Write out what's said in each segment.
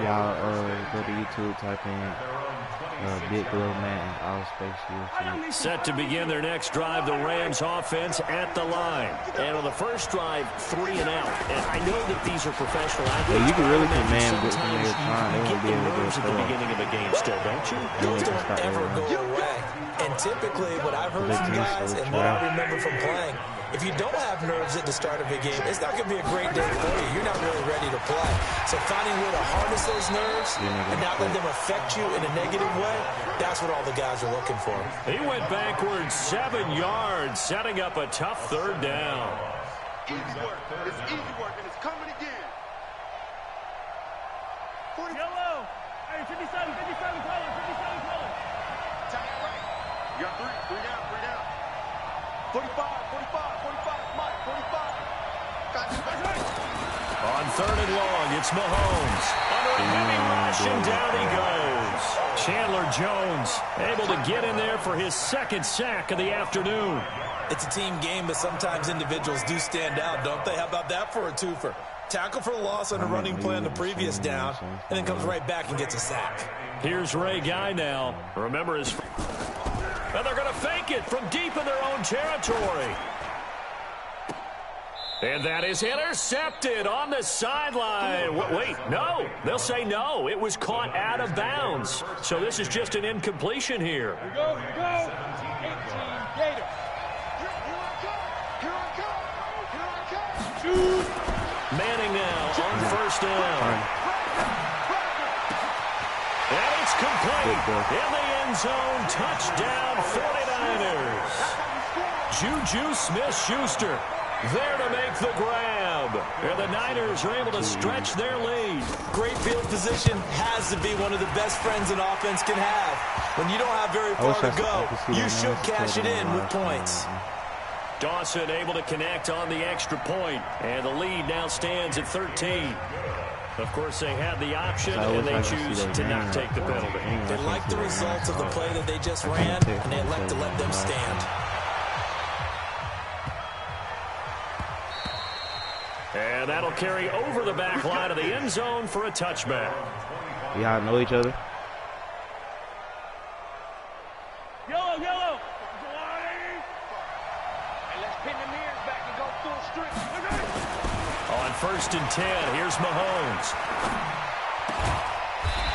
Y'all go to YouTube, type in Big Glow Madden, all space YouTube. Set to begin their next drive, the Rams offense at the line. And on the first drive, 3 and out. And I know that these are professional athletes. Yeah, you can really command good from their time. They Get won't be the able to nerves at the beginning of a game still, don't you? Those don't ever go away. And typically, what I've heard from guys and what I remember from playing, if you don't have nerves at the start of a game, it's not going to be a great day for you. You're not really ready to play. So finding a way to harness those nerves and not let them affect you in a negative way, that's what all the guys are looking for. He went backwards 7 yards, setting up a tough third down. Easy work. It's easy work, and it's coming again. Yellow. Hey, 57, color. Tight right. You got three down. 45, Mike, 45. On 3rd and long, it's Mahomes. Under a heavy rush, and down he goes. Chandler Jones able to get in there for his 2nd sack of the afternoon. It's a team game, but sometimes individuals do stand out, don't they? How about that for a twofer? Tackle for loss on a running play on the previous down, and then comes right back and gets a sack. Here's Ray Guy now. Remember his... And they're going to fake it from deep in their own territory. And that is intercepted on the sideline. Wait, no. They'll say no. It was caught out of bounds. So this is just an incompletion here. Here we go. 18, Gator. Here Manning now on 1st down. And it's complete. In the end zone, touchdown 49ers. Juju Smith-Schuster there to make the grab. And the Niners are able to stretch their lead. Great field position has to be one of the best friends an offense can have. When you don't have very far to go, you should cash it in with points. Dawson able to connect on the extra point, and the lead now stands at 13. Of course, they had the option, and they choose to not take the penalty. They like the results of the play that they just ran, and they elect to let them stand. And that'll carry over the back line of the end zone for a touchback. Y'all know each other? Yellow. Let's pin the mirrors back and go full strength. On 1st and 10, here's Mahomes.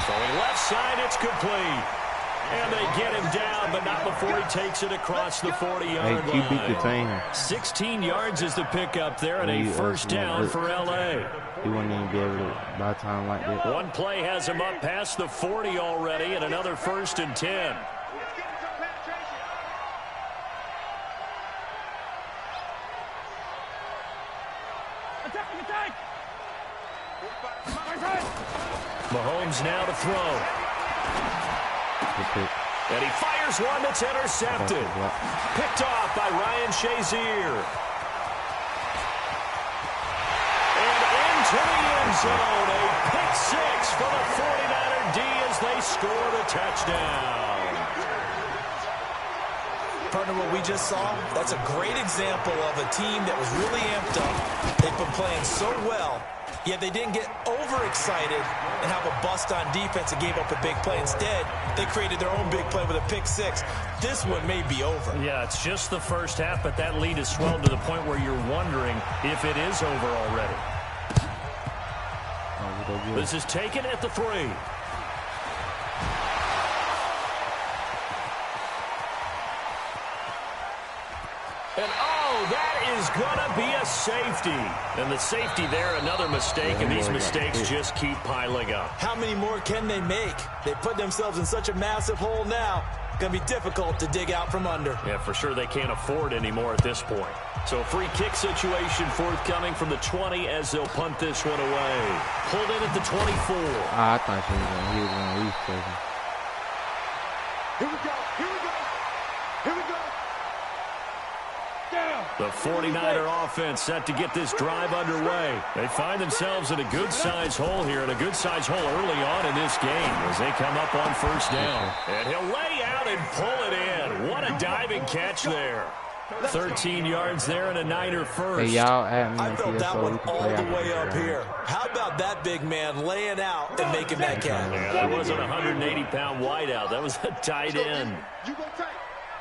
Throwing left side, it's complete. And they get him down, but not before he takes it across the 40-yard line. 16 yards is the pickup there, and a 1st down for L.A. He wouldn't even be able to buy time like that. One play has him up past the 40 already, and another 1st and 10. Mahomes now to throw. And he fires one that's intercepted. Picked off by Ryan Shazier. And into the end zone. A pick 6 for the 49er D as they scored a touchdown. Partner, what we just saw, that's a great example of a team that was really amped up. They've been playing so well, yet they didn't get overexcited and have a bust on defense and gave up a big play. Instead, they created their own big play with a pick 6. This one may be over. Yeah, it's just the first half, but that lead has swelled to the point where you're wondering if it is over already. This is taken at the 3. And, oh, that is going to be a safety. And the safety there, another mistake, and these mistakes just keep piling up. How many more can they make? They put themselves in such a massive hole now. Going to be difficult to dig out from under. Yeah, for sure they can't afford any more at this point. So a free kick situation forthcoming from the 20 as they'll punt this one away. Pulled in at the 24. I thought he was going to leave. we go. The 49er offense set to get this drive underway. They find themselves in a good-sized hole here, and a good-sized hole early on in this game as they come up on 1st down. And he'll lay out and pull it in. What a diving catch there. 13 yards there and a Niner first. Hey, y'all add me I on felt that TSO. one We can all play the after way this, up right? here. How about that big man laying out and making that catch? Yeah, that wasn't a 180-pound wideout. That was a tight end. You got tight.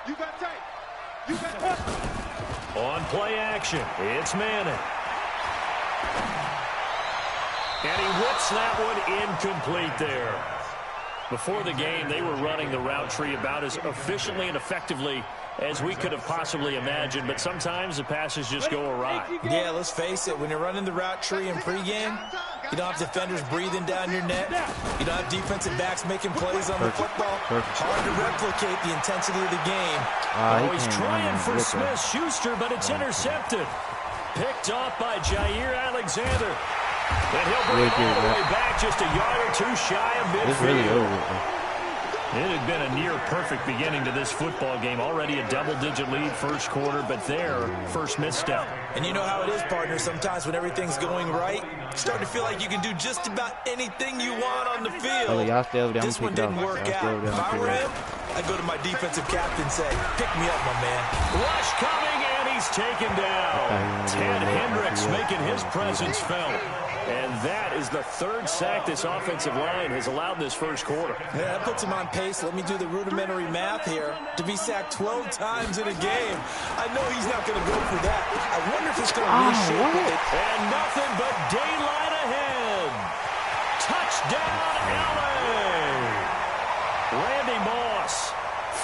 You got tight. You got tight. On play action, it's Madden. And he whips that one incomplete there. Before the game, they were running the route tree about as efficiently and effectively as we could have possibly imagined, but sometimes the passes just go awry. Yeah, let's face it. When you're running the route tree in pregame, you don't have defenders breathing down your neck. You don't have defensive backs making plays on the football. Hard to replicate the intensity of the game. He's trying for Smith-Schuster, but it's intercepted. Picked off by Jair Alexander. And he'll bring it all the way back just a yard or two shy of midfield. It's really over. It had been a near-perfect beginning to this football game. Already a double-digit lead first quarter, but their first misstep. And you know how it is, partner. Sometimes when everything's going right, you start to feel like you can do just about anything you want on the field. This one didn't work out. If I were him, I'd go to my defensive captain and say, pick me up, my man. Rush coming, and he's taken down. Ted Hendricks making his presence felt. And that is the third sack this offensive line has allowed this first quarter. Yeah, that puts him on pace. Let me do the rudimentary math here. To be sacked 12 times in a game, I know he's not going to go for that. I wonder if he's going to reshape it. And nothing but daylight ahead. Touchdown, LA. Randy Moss,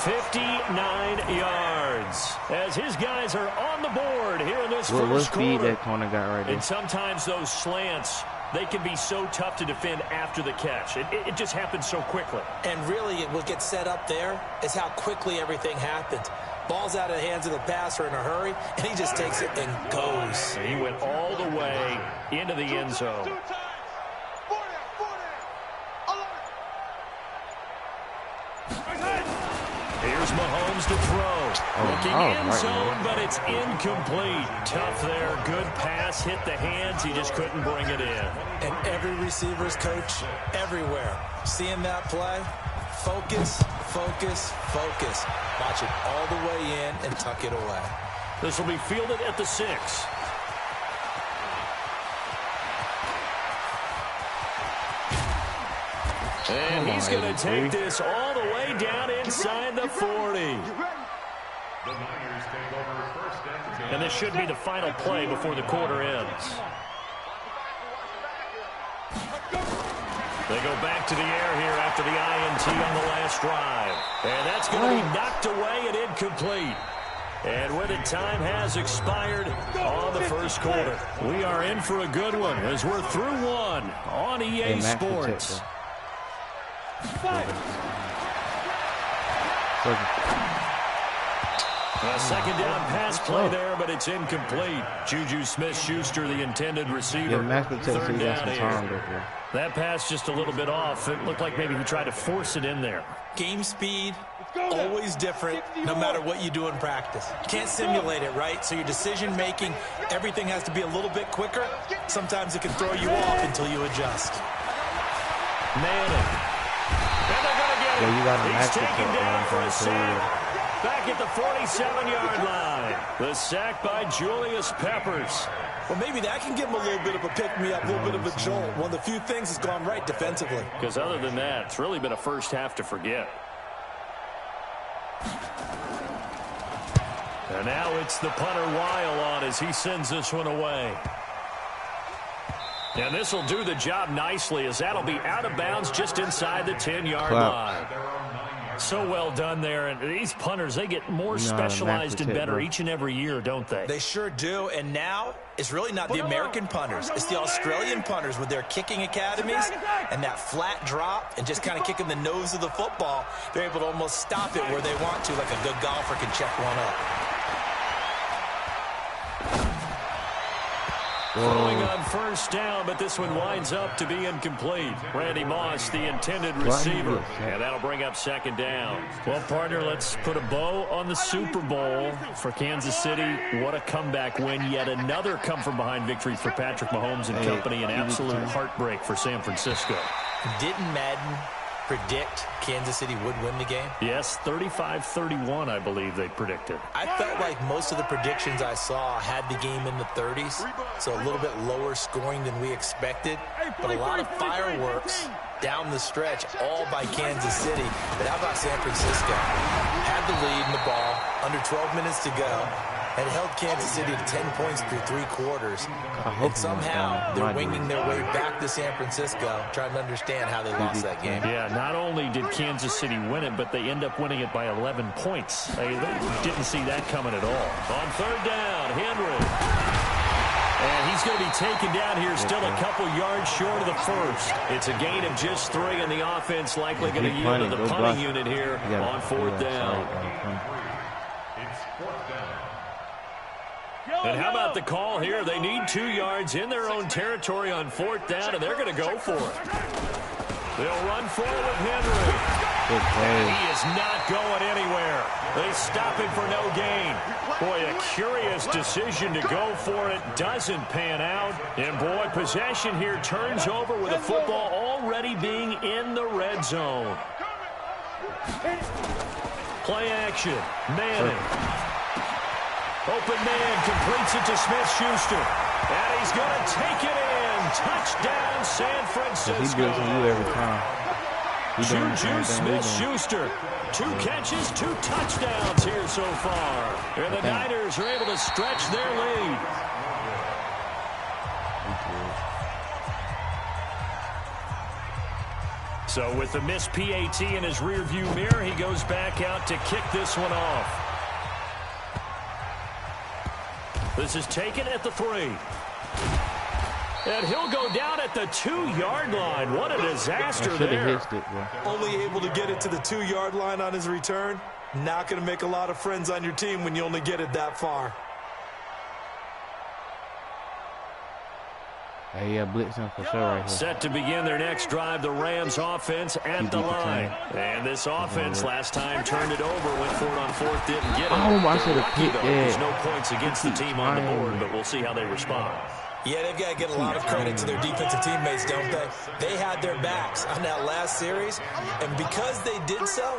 59 yards. As his guys are on the board here in this first quarter. That corner got right there. And sometimes those slants, they can be so tough to defend after the catch. It just happens so quickly. And really, what gets set up there is how quickly everything happens. Ball's out of the hands of the passer in a hurry, and he just takes it and goes. He went all the way into the end zone. Here's Mahomes to throw. Looking end zone, but it's incomplete. Tough there. Good pass. Hit the hands. He just couldn't bring it in. And every receiver's coach everywhere. Seeing that play, focus, focus, focus. Watch it all the way in and tuck it away. This will be fielded at the 6. And he's going to take this all the way down inside the 40. And this should be the final play before the quarter ends. They go back to the air here after the INT on the last drive. And that's going to be knocked away and incomplete. And with it, time has expired on the first quarter. We are in for a good one as we're through one on EA Sports. A second down pass play there, but it's incomplete. Juju Smith-Schuster, the intended receiver. Third down here. That pass just a little bit off. It looked like maybe he tried to force it in there. Game speed, always different, no matter what you do in practice. You can't simulate it, right? So your decision-making, everything has to be a little bit quicker. Sometimes it can throw you off until you adjust. Madden. And they're going to get him. He's taken down for a sack. Back at the 47-yard line. The sack by Julius Peppers. Well, maybe that can give him a little bit of a pick-me-up, a little bit of a jolt. One of the few things that's gone right defensively. Because other than that, it's really been a first half to forget. And now it's the punter Weil on as he sends this one away. And this will do the job nicely as that'll be out of bounds just inside the 10-yard line. So well done there. And these punters, they get more specialized and better each and every year, don't they? They sure do. And now it's really not the American punters. It's the Australian punters with their kicking academies and that flat drop and just kind of kicking the nose of the football. They're able to almost stop it where they want to, like a good golfer can check one up. Throwing on first down, but this one winds up to be incomplete. Randy Moss, the intended receiver. And that'll bring up second down. Well, partner, let's put a bow on the Super Bowl for Kansas City. What a comeback win. Yet another come-from-behind victory for Patrick Mahomes and company. An absolute heartbreak for San Francisco. Didn't Madden predict Kansas City would win the game? Yes, 35-31, I believe they predicted. I felt like most of the predictions I saw had the game in the 30s, so a little bit lower scoring than we expected, but a lot of fireworks down the stretch, all by Kansas City. But how about San Francisco? Had the lead in the ball, under 12 minutes to go, and held Kansas City to 10 points through 3 quarters. And somehow they're winging their way back to San Francisco, trying to understand how they lost that game. Yeah, not only did Kansas City win it, but they end up winning it by 11 points. They didn't see that coming at all. On third down, Henry. And he's going to be taken down here, still a couple yards short of the first. It's a gain of just 3, and the offense likely going to yield to the punting unit here on fourth down. And how about the call here? They need 2 yards in their own territory on fourth down, and they're going to go for it. They'll run forward with Henry. He is not going anywhere. They stop him for no gain. Boy, a curious decision to go for it. Doesn't pan out. And, boy, possession here turns over with the football already being in the red zone. Play action. Manning. Open man completes it to Smith-Schuster. And he's going to take it in. Touchdown, San Francisco. He does you every time. Juju Smith-Schuster. 2 catches, 2 touchdowns here so far. And the Niners are able to stretch their lead. So with the missed PAT in his rearview mirror, he goes back out to kick this one off. This is taken at the 3. And he'll go down at the 2-yard line. What a disaster there. Only able to get it to the 2-yard line on his return. Not going to make a lot of friends on your team when you only get it that far. Hey, yeah, blitzing for sure right here. Set to begin their next drive, the Rams offense at the line. And this offense last time turned it over, went for it on fourth, didn't get it. Oh, I should have picked that. There's no points against the team on the board, but we'll see how they respond. Yeah, they've got to get a lot of credit to their defensive teammates, don't they? They had their backs on that last series, and because they did so,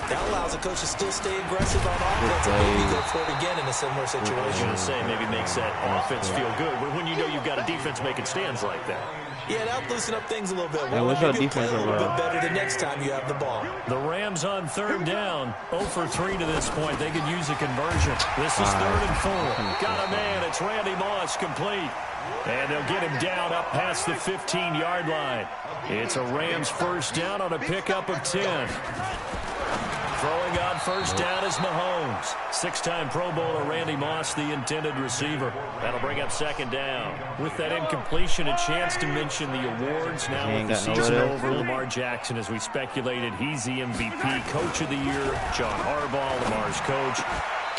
that allows the coach to still stay aggressive on offense and maybe go for it again in a similar situation. I was going to say, maybe makes that offense feel good, but when you know you've got a defense making stands like that. Yeah, that'll loosen up things a little bit. Hey, what's our maybe defense play a little overall? bit better the next time you have the ball. The Rams on third down, 0 for 3 to this point. They could use a conversion. This is 3rd and 4. Got a man. It's Randy Moss, complete. And they'll get him down up past the 15-yard line. It's a Rams first down on a pickup of 10. Throwing on first down is Mahomes. 6-time Pro Bowler Randy Moss, the intended receiver. That'll bring up second down. With that incompletion, a chance to mention the awards. Now with the season over, Lamar Jackson, as we speculated, he's the MVP, Coach of the Year. John Harbaugh, Lamar's coach.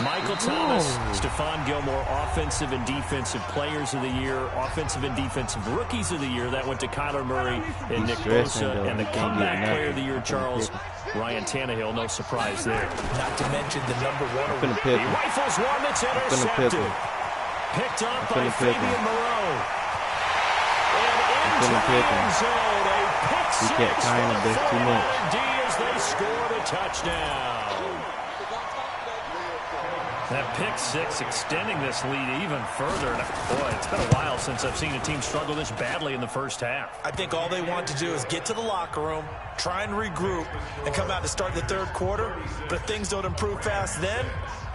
Michael Thomas, Stephon Gilmore, Offensive and Defensive Players of the Year, Offensive and Defensive Rookies of the Year. That went to Kyler Murray and Nick Bosa. And the Comeback Player of the Year, Charles, Ryan Tannehill. No surprise there. Not to mention the #1. He rifles one that's intercepted. Picked up by Fabian Moreau. And into the end zone. A pick six for the D as they score the touchdown. That pick six extending this lead even further. Boy, it's been a while since I've seen a team struggle this badly in the first half. I think all they want to do is get to the locker room, try and regroup, and come out to start the third quarter. But if things don't improve fast then,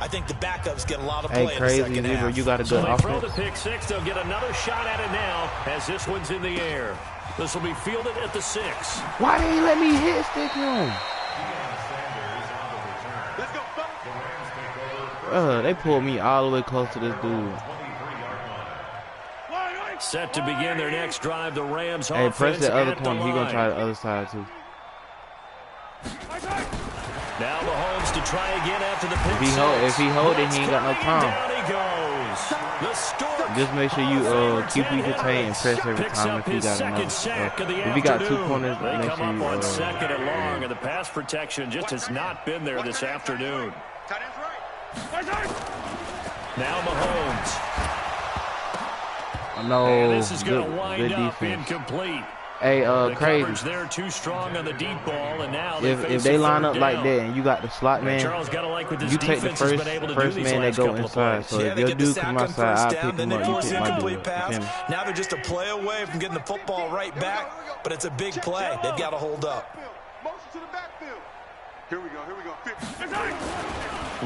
I think the backups get a lot of play in the second half. You got a good offense. Throw the pick six. They'll get another shot at it now as this one's in the air. This will be fielded at the 6. Why didn't you let me hit stick him? They pulled me all the way close to this dude. Set to begin their next drive, the Rams Hey, offense press the other at the corner. He's going to line. try the other side, too. Now Mahomes to try again after the pick If he hold it, he ain't got no time. Down he goes. The Stork. Just make sure you keep your detained and press every time if you got enough. If you got 2 corners, they make come sure up you on second and long, and the pass protection just has not been there this afternoon. Now Mahomes. No, And this is going to good wind up defense. incomplete. Hey, The crazy. coverage there too strong on the deep ball, and now If they line up like that and you got the slot man, Charles got to like what this you take the defense has been able to do first these man that last go couple of inside. plays. So Yeah, if they your get the dude sack come on outside, I'll first pick down, then him they up. You force pick my dude. incomplete pass. Now they're just a play away from getting the football right back, but it's a big play. They've got to hold up. Motion to the backfield. Here we go. 50.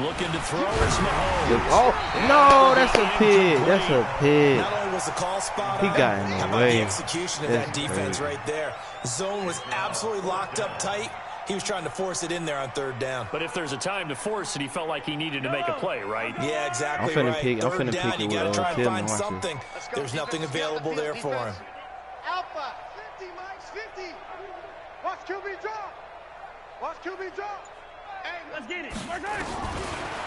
Looking to throw is Mahomes. Oh, no, that's a pig. That's a pig. Not only was the call spot He on, got in the how about way. the execution of That's that defense crazy. right there. Zone was absolutely locked up tight. He was trying to force it in there on third down. But if there's a time to force it, he felt like he needed to make a play, right? Yeah, exactly I'm finna right. pick- I'm Third finna down, pick you it got to with, try and Tillman. find Watch this. something. There's nothing available there for him. Alpha. 50, Mike. 50. Watch QB drop. Watch QB drop. Hey, Let's get it. Mark it.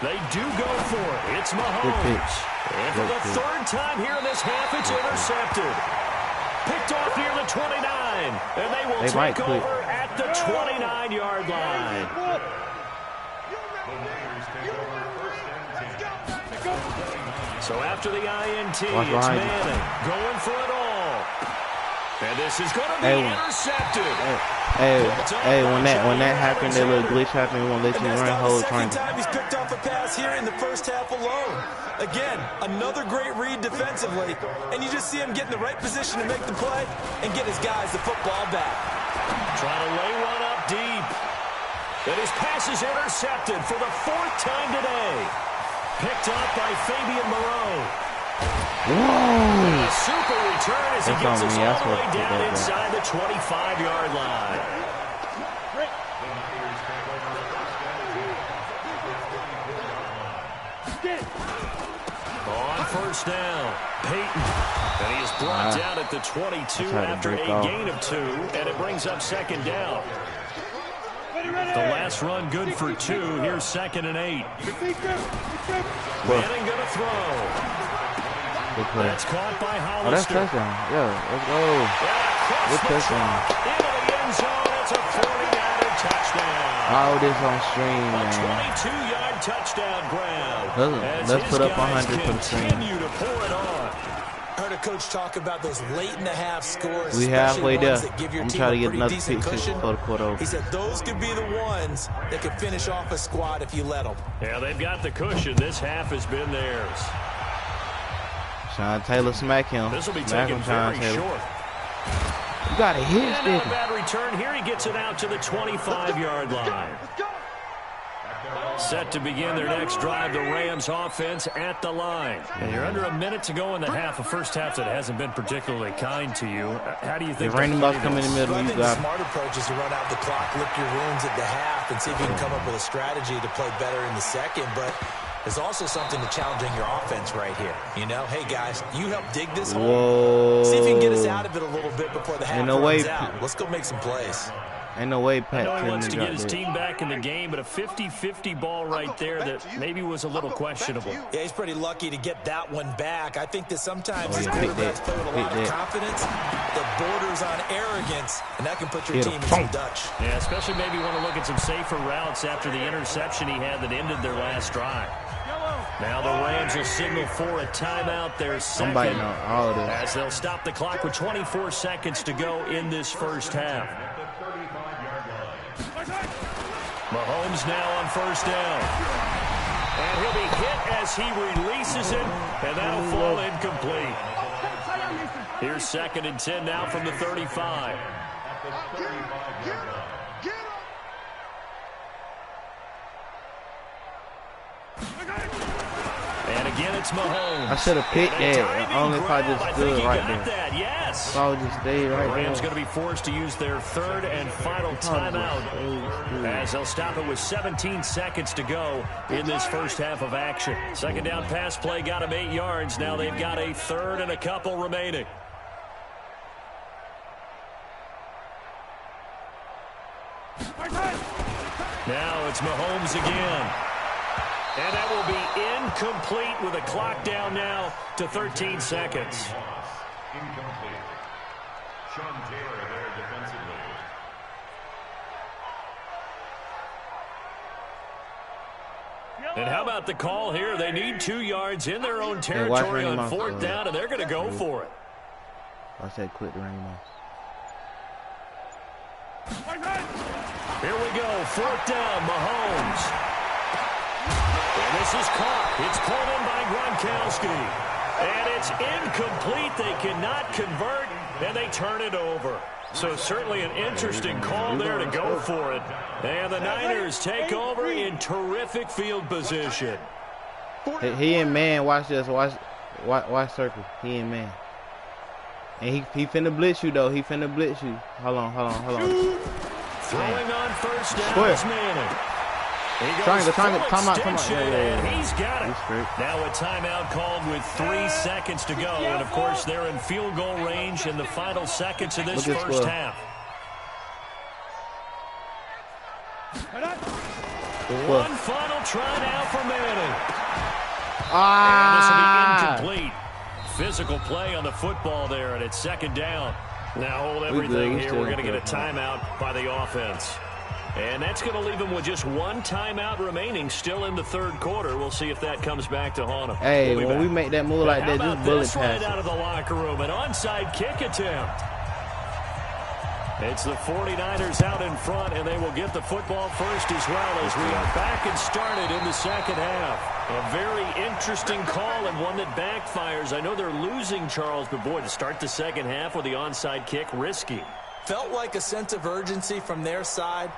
They do go for it. It's Good Mahomes. pitch. And for the Good pitch. third time here in this half, it's intercepted. Picked off near the 29. And they will They might take quit. over at the 29-yard line. So after the INT, it's Watch behind you. Madden going for it all. And this is going to be Hey, intercepted. Hey, when that happened, that little glitch happened, we won't let And you that's run not whole the second triangle. time he's picked off a pass here in the first half alone. Again, another great read defensively, and you just see him get in the right position to make the play and get his guys the football back. Trying to lay one up deep. And his pass is intercepted for the fourth time today. Picked up by Fabian Moreau. Whoa! A super return as he That's gets on us me. all That's the what way put down that back. inside the 25-yard line. On first down, Peyton. And he is brought down at the 22 after a gain of 2, and it brings up second down. The last run good for 2. Here's 2nd and 8. Manning going to throw. Good play. That's caught by Oh, that's Hollister. touchdown. Yeah, let's go. Across Good the touchdown. track, into the end zone. It's a 40-yarder touchdown. All this on stream, A man. 22-yard touchdown grab. Let's As his put up guys 100 for the stream. continue to pour it on. Heard a coach talk about those late in the half scores, We especially halfway there. ones that give your I'm team trying a to get pretty another decent pick cushion. before the quarter over. He said those could be the ones that could finish off a squad if you let them. Yeah, they've got the cushion. This half has been theirs. Sean Taylor smack him. This will be Smack taken him, Sean very Taylor. short. You got a hit And stick. not a bad return here. He gets it out to the 25-yard line. Set to begin their next drive, the Rams offense at the line. And you're under a minute to go in the half, a first half that hasn't been particularly kind to you. How do you think If Randy they'll Moss play come in the this? middle, But I you think the got smart approach is to run out the clock, lick your wounds at the half, and see if you can come up with a strategy to play better in the second. But there's also something to challenging your offense right here. You know, hey, guys, you help dig this hole. Whoa. See if you can get us out of it a little bit before the half Ain't no way. runs out. Let's go make some plays. Ain't no way I Pat know he couldn't wants to drop get his that. team back in the game, but a 50-50 ball right there that maybe was a little questionable. Yeah, he's pretty lucky to get that one back. I think that sometimes these yeah, pick quarterbacks that. play with a lot Pick of that. confidence that borders on arrogance, and that can put your Get a team in some funk. Dutch. Yeah, especially maybe want to look at some safer routes after the interception he had that ended their last drive. Now the Rams will signal for a timeout, their second, biting on all of this. as they'll stop the clock with 24 seconds to go in this first half. Mahomes now on first down. And he'll be hit as he releases it, and that'll fall incomplete. Here's 2nd and 10 now from the 35. And again, it's Mahomes. I should have picked And a that. diving Only if I grab. just think stood he right got there. that, yes. If I would just stay right Rams there. going to be forced to use their third and final timeout as they'll stop it with 17 seconds to go in this first half of action. Second down pass play got him 8 yards. Now they've got a third and a couple remaining. Now it's Mahomes again. And that will be incomplete with a clock down now to 13 seconds. Incomplete. Sean Taylor there defensively. And how about the call here? They need 2 yards in their own watch territory Randy on Moss, fourth down, and they're going to go for it. I said quit the Randy Moss. Here we go, 4th down, Mahomes. And this is caught. It's pulled in by Gronkowski. And it's incomplete. They cannot convert, and they turn it over. So certainly an interesting call there to go for it. And the Niners take over in terrific field position. He in man. Watch this. Watch circle. He in man. And he finna blitz you though. He finna blitz you. Hold on. Throwing on 1st down is Manning. Triangle. Come on. And he's got it. Now a timeout called with 3 seconds to go. And, of course, they're in field goal range in the final seconds of this first half. One final try now for Manning. And this will be incomplete. Physical play on the football there, and it's 2nd down. Now hold everything here. We're going to get a timeout by the offense. And that's going to leave them with just 1 timeout remaining still in the 3rd quarter. We'll see if that comes back to haunt them. Hey, when we make that move like that, just bullet pass right out of the locker room, an onside kick attempt. It's the 49ers out in front, and they will get the football first as well as we are back and started in the 2nd half. A very interesting call and one that backfires. I know they're losing, Charles, but boy, to start the 2nd half with the onside kick, risky. Felt like a sense of urgency from their side,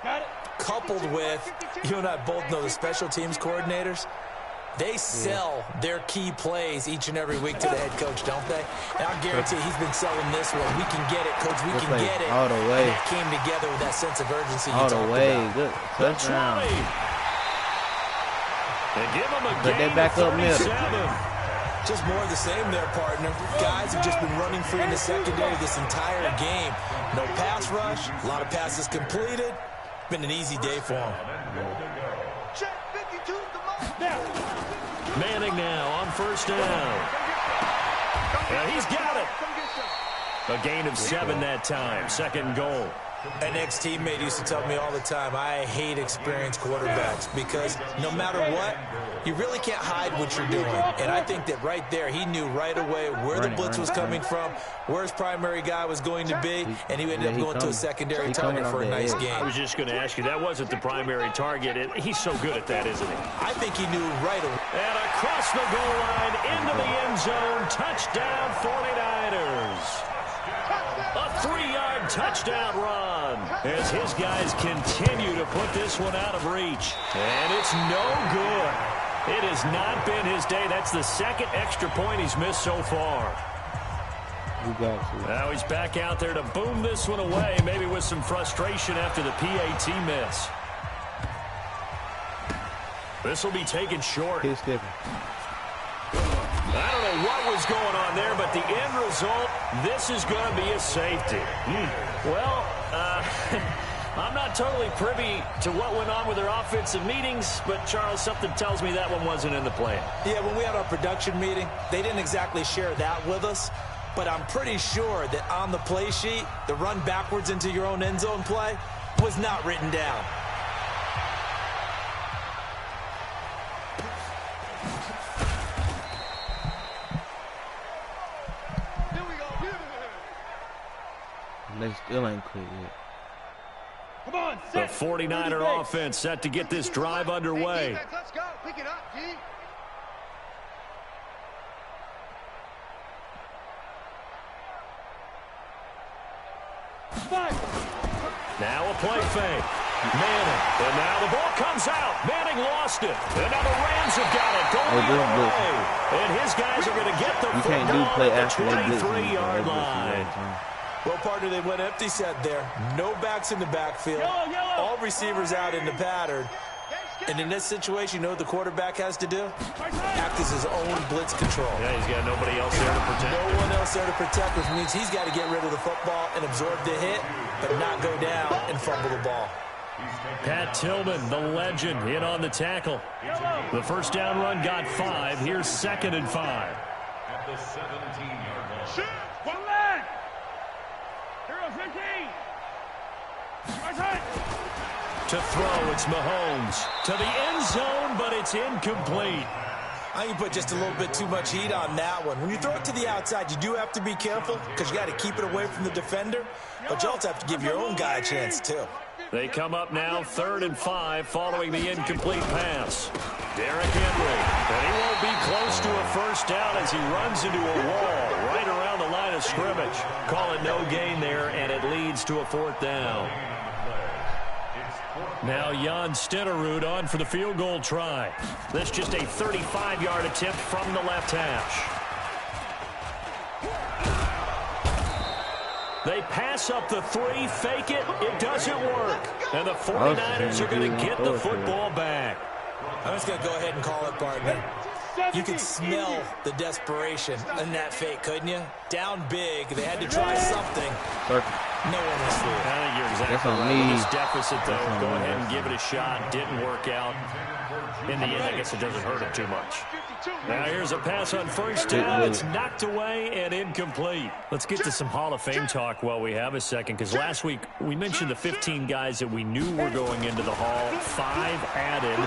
coupled with, you and I both know the special teams coordinators, they sell their key plays each and every week to the head coach, don't they? And I guarantee he's been selling this one. We can get it, coach. We can get it. All the way. And that came together with that sense of urgency you all talked the way. about. Good touchdown. They give him a Put that back up middle. Just more of the same there, partner. Guys have just been running free in the secondary this entire game. No pass rush, a lot of passes completed. Been an easy day for them. Manning now on 1st down. And he's got it. A gain of 7 that time. 2nd goal. An ex-teammate used to tell me all the time, I hate experienced quarterbacks because no matter what, you really can't hide what you're doing. And I think that right there, he knew right away where the blitz was coming from, where his primary guy was going to be, and he ended up going to a secondary target for a nice game. I was just going to ask you, that wasn't the primary target. He's so good at that, isn't he? I think he knew right away. And across the goal line, into the end zone, touchdown 49ers. A 3-yard touchdown run as his guys continue to put this one out of reach. And it's no good. It has not been his day. That's the 2nd extra point he's missed so far. Now he's back out there to boom this one away, maybe with some frustration after the PAT miss. This will be taken short. I don't know what was going on there, but the end result, this is going to be a safety. Well, I'm not totally privy to what went on with their offensive meetings, but, Charles, something tells me that one wasn't in the plan. Yeah, when we had our production meeting, they didn't exactly share that with us, but I'm pretty sure that on the play sheet, the run backwards into your own end zone play was not written down. They still ain't quit yet. Come on, the 49er offense set to get this drive underway. Hey, let's go. Pick it up, D. Now a play fake. Manning. And now the ball comes out. Manning lost it. And now the Rams have got it. Going the other way. And his guys are going to get the football at the 23-yard line. Well, partner, they went empty set there. No backs in the backfield. All receivers out in the pattern. And in this situation, you know what the quarterback has to do? Act as his own blitz control. Yeah, he's got nobody else there to protect. No one else there to protect, which means he's got to get rid of the football and absorb the hit, but not go down and fumble the ball. Pat Tillman, the legend, in on the tackle. The first down run got 5. Here's 2nd and 5. At the 17-yard line. Shoot! One leg! Hero 15! Right side! To throw, it's Mahomes. To the end zone, but it's incomplete. I think you put just a little bit too much heat on that one. When you throw it to the outside, you do have to be careful because you got to keep it away from the defender, but you also have to give your own guy a chance too. They come up now 3rd and 5 following the incomplete pass. Derrick Henry, and he won't be close to a first down as he runs into a wall right around the line of scrimmage. Call it no gain there, and it leads to a 4th down. Now Jan Stenerud on for the field goal try. This just a 35-yard attempt from the left hash. They pass up the 3, fake it, it doesn't work. And the 49ers are going to get the football back. I'm just going to go ahead and call it, partner. You could smell the desperation in that fake, couldn't you? Down big, they had to try something. No one was fooled. I think you're exactly right. With this deficit, though, go ahead and give it a shot. Didn't work out. In the end, I guess it doesn't hurt him too much. Now here's a pass on first down. It's knocked away and incomplete. Let's get to some Hall of Fame talk while we have a second, because last week we mentioned the 15 guys that we knew were going into the Hall. 5 added.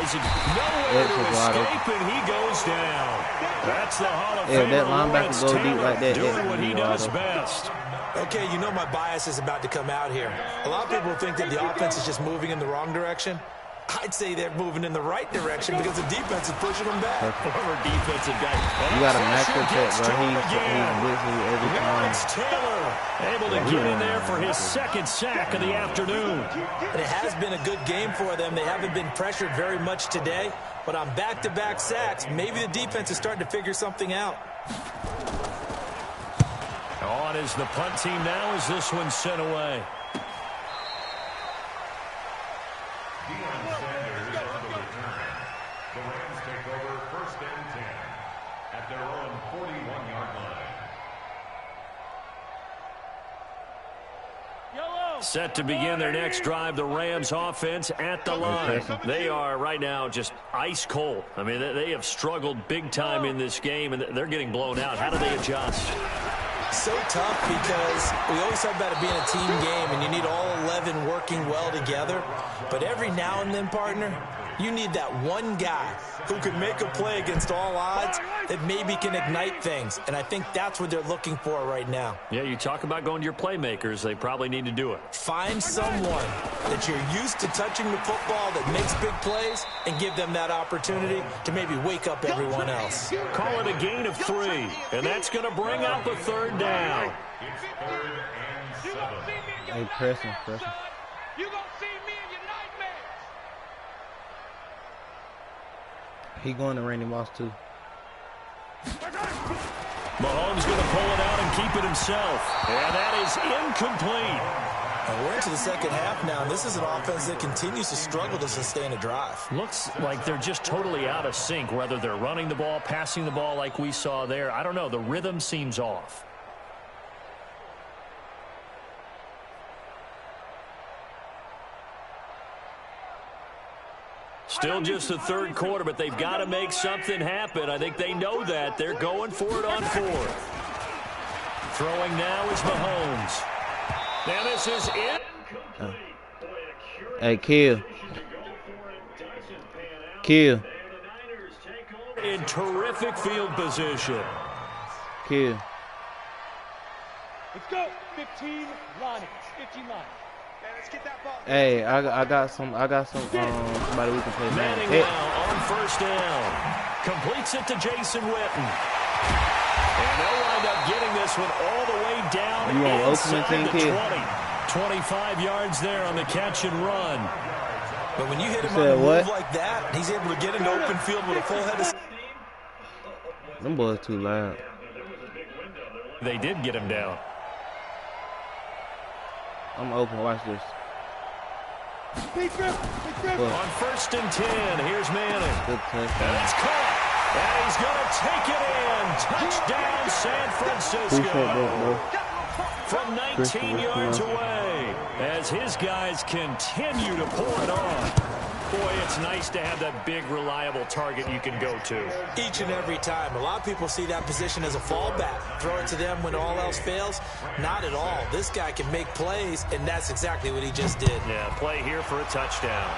Isaac nowhere to escape, and he goes down. That's the Hall of Fame. That linebacker go deep like that. Doing what he does best. Okay, you know my bias is about to come out here. A lot of people think that the offense is just moving in the wrong direction. I'd say they're moving in the right direction because the defense is pushing them back. Former defensive guy. You got a macro check, bro. He's blitzing every time. Lawrence Taylor able to get in there for his 2nd sack of the afternoon. It has been a good game for them. They haven't been pressured very much today, but on back-to-back sacks, maybe the defense is starting to figure something out. On is the punt team now as this one's sent away. The Rams take over 1st and 10 at their own 41-yard line. Set to begin their next drive, the Rams offense at the line. They are right now just ice cold. I mean, they have struggled big time in this game, and they're getting blown out. How do they adjust? So tough because we always talk about it being a team game, and you need all 11 working well together. But every now and then, partner, you need that one guy who can make a play against all odds that maybe can ignite things. And I think that's what they're looking for right now. Yeah, you talk about going to your playmakers. They probably need to do it. Find someone that you're used to touching the football that makes big plays and give them that opportunity to maybe wake up everyone else. Call it a gain of 3, and that's going to bring up a 3rd down. It's 3rd and 7. Hey, pressing. You gonna see me in your nightmares. He going to Randy Moss, too. Mahomes going to pull it out and keep it himself. And that is incomplete. And we're into the 2nd half now, and this is an offense that continues to struggle to sustain a drive. Looks like they're just totally out of sync, whether they're running the ball, passing the ball like we saw there. I don't know. The rhythm seems off. Still just the 3rd quarter, but they've got to make something happen. I think they know that. They're going for it on 4th. Throwing now is Mahomes. Now this is it. Hey, Kill. In terrific field position. Kill. Let's go. 15 line. 15 line. Let's get that ball. Hey, I got some somebody we can play. Manning Hey. now on 1st down. Completes it to Jason Witten. And they'll wind up getting this one all the way down You on inside Ultimate the Team, 20. 25 yards there on the catch and run. But when you hit him said on a what? move like that, he's able to get into open field with a full head of steam. Them boys too loud. They did get him down. I'm open. Watch this. Big grip. Look, On 1st and 10, here's Manning. good And touchdown. it's caught. And he's going to take it in. Touchdown, San Appreciate that, Francisco. bro. From 19 yards away as his guys continue to pour it on. Boy, it's nice to have that big, reliable target you can go to. Each and every time. A lot of people see that position as a fallback. Throw it to them when all else fails. Not at all. This guy can make plays, and that's exactly what he just did. Yeah, play here for a touchdown.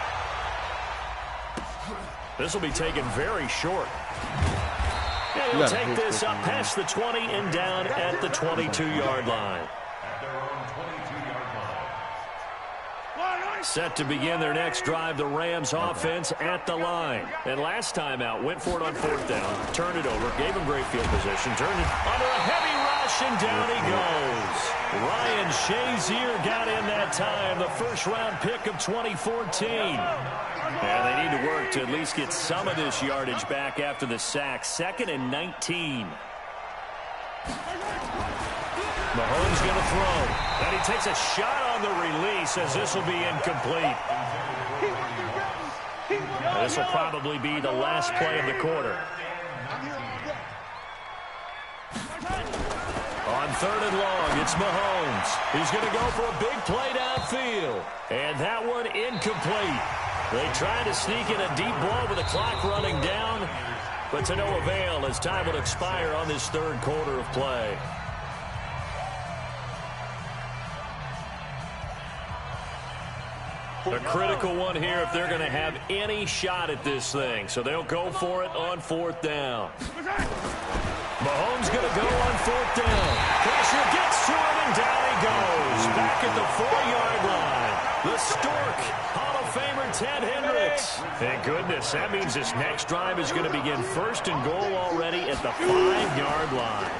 This will be taken very short. Yeah, he'll take this up past the 20 and down at the 22-yard line. At their own 22-yard line. Set to begin their next drive, the Rams offense at the line. And last time out, went for it on 4th down, turned it over, gave him great field position, turned it under a heavy rush, and down he goes. Ryan Shazier got in that time, the first-round pick of 2014. And they need to work to at least get some of this yardage back after the sack. 2nd and 19. Mahomes going to throw. And he takes a shot on the release as this will be incomplete. And this will probably be the last play of the quarter. On 3rd and long, it's Mahomes. He's going to go for a big play downfield. And that one incomplete. They tried to sneak in a deep ball with the clock running down, but to no avail as time will expire on this 3rd quarter of play. A critical one here if they're going to have any shot at this thing. So they'll go for it on 4th down. Mahomes going to go on 4th down. Pressure gets to him, and down he goes. Back at the 4-yard line. The Stork, Hall of Famer Ted Hendricks. Thank goodness. That means this next drive is going to begin 1st and goal already at the 5-yard line.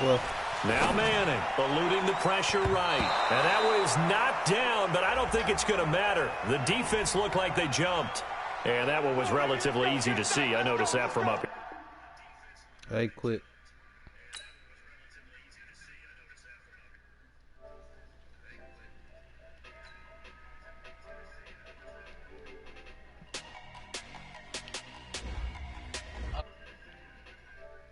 Well, now Manning eluding the pressure right. And that was knocked down, but I don't think it's going to matter. The defense looked like they jumped. And that one was relatively easy to see. I noticed that from up here. hey, quick.